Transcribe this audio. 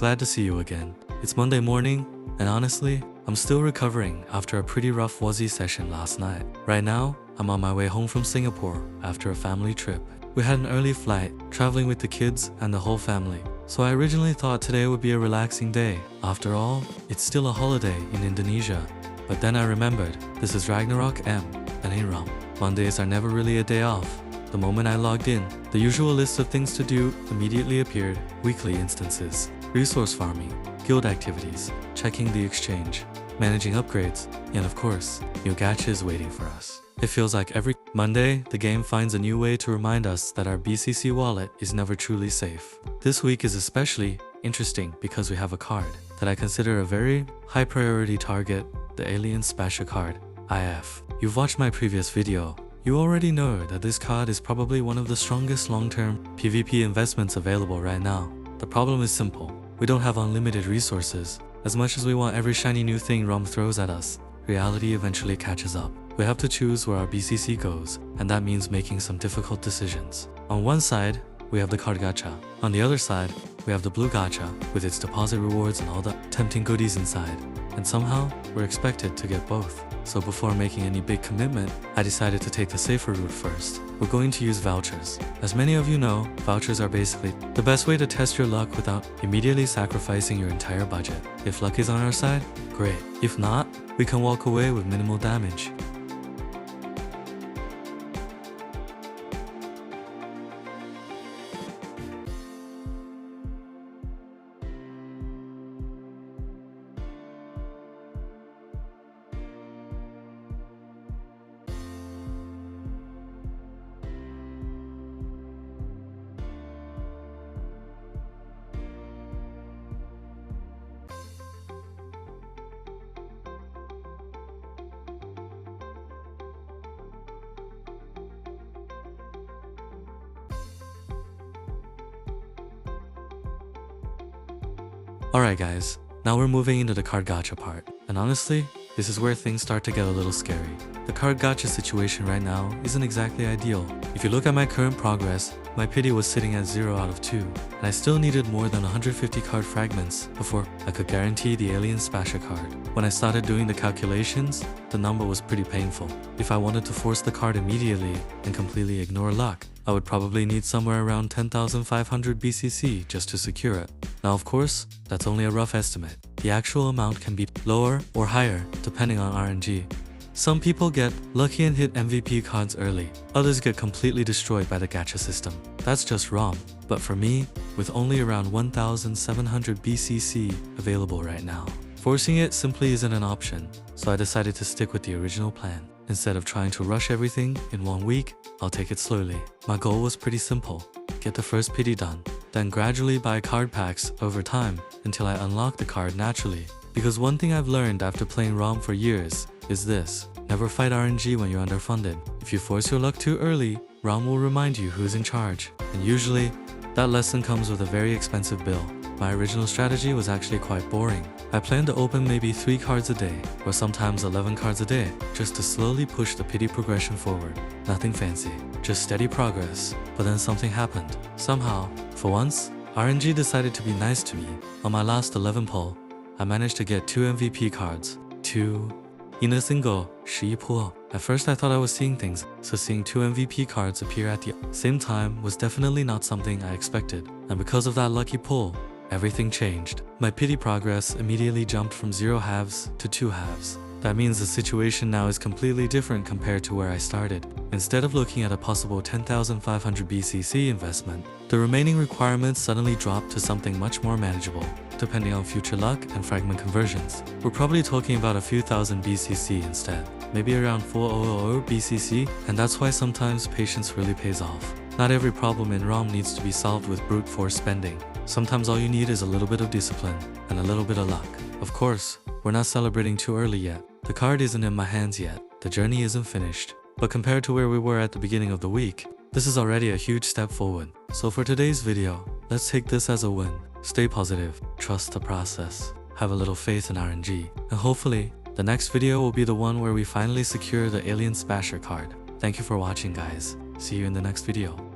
glad to see you again. It's Monday morning, and honestly, I'm still recovering after a pretty rough Wazzy session last night. Right now, I'm on my way home from Singapore after a family trip. We had an early flight, traveling with the kids and the whole family. So I originally thought today would be a relaxing day. After all, it's still a holiday in Indonesia. But then I remembered, this is Ragnarok M, and ain't ROM. Mondays are never really a day off. The moment I logged in, the usual list of things to do immediately appeared. Weekly instances, resource farming, guild activities, checking the exchange, managing upgrades, and of course, new gachas waiting for us. It feels like every Monday, the game finds a new way to remind us that our BCC wallet is never truly safe. This week is especially interesting because we have a card that I consider a very high priority target, the Alien Spashire Card, IF. You've watched my previous video. You already know that this card is probably one of the strongest long-term PvP investments available right now. The problem is simple. We don't have unlimited resources. As much as we want every shiny new thing ROM throws at us, reality eventually catches up. We have to choose where our BCC goes, and that means making some difficult decisions. On one side, we have the card gacha. On the other side, we have the blue gacha with its deposit rewards and all the tempting goodies inside. And somehow, we're expected to get both. So before making any big commitment, I decided to take the safer route first. We're going to use vouchers. As many of you know, vouchers are basically the best way to test your luck without immediately sacrificing your entire budget. If luck is on our side, great. If not, we can walk away with minimal damage. Alright guys, now we're moving into the card gacha part. And honestly, this is where things start to get a little scary. The card gacha situation right now isn't exactly ideal. If you look at my current progress, my pity was sitting at 0 out of 2, and I still needed more than 150 card fragments before I could guarantee the Alien Spashire Card. When I started doing the calculations, the number was pretty painful. If I wanted to force the card immediately and completely ignore luck, I would probably need somewhere around 10,500 BCC just to secure it. Now of course, that's only a rough estimate. The actual amount can be lower or higher depending on RNG. Some people get lucky and hit MVP cards early, others get completely destroyed by the gacha system. That's just ROM. But for me, with only around 1,700 BCC available right now, forcing it simply isn't an option, so I decided to stick with the original plan. Instead of trying to rush everything in 1 week, I'll take it slowly. My goal was pretty simple: get the first pity done, then gradually buy card packs over time until I unlock the card naturally. Because one thing I've learned after playing ROM for years is this: never fight RNG when you're underfunded. If you force your luck too early, ROM will remind you who's in charge, and usually, that lesson comes with a very expensive bill. My original strategy was actually quite boring. I planned to open maybe 3 cards a day, or sometimes 11 cards a day, just to slowly push the pity progression forward. Nothing fancy, just steady progress. But then something happened. Somehow, for once, RNG decided to be nice to me. On my last 11 pull, I managed to get 2 MVP cards. 2 in a single 11 pull. At first I thought I was seeing things, so seeing 2 MVP cards appear at the same time was definitely not something I expected. And because of that lucky pull, everything changed. My pity progress immediately jumped from 0 halves to 2 halves. That means the situation now is completely different compared to where I started. Instead of looking at a possible 10,500 BCC investment, the remaining requirements suddenly dropped to something much more manageable. Depending on future luck and fragment conversions, we're probably talking about a few thousand BCC instead. Maybe around 4,000 BCC, and that's why sometimes patience really pays off. Not every problem in ROM needs to be solved with brute force spending. Sometimes all you need is a little bit of discipline and a little bit of luck. Of course, we're not celebrating too early yet. The card isn't in my hands yet. The journey isn't finished. But compared to where we were at the beginning of the week, this is already a huge step forward. So for today's video, let's take this as a win. Stay positive, trust the process, have a little faith in RNG, and hopefully, the next video will be the one where we finally secure the Alien Spashire Card. Thank you for watching guys. See you in the next video.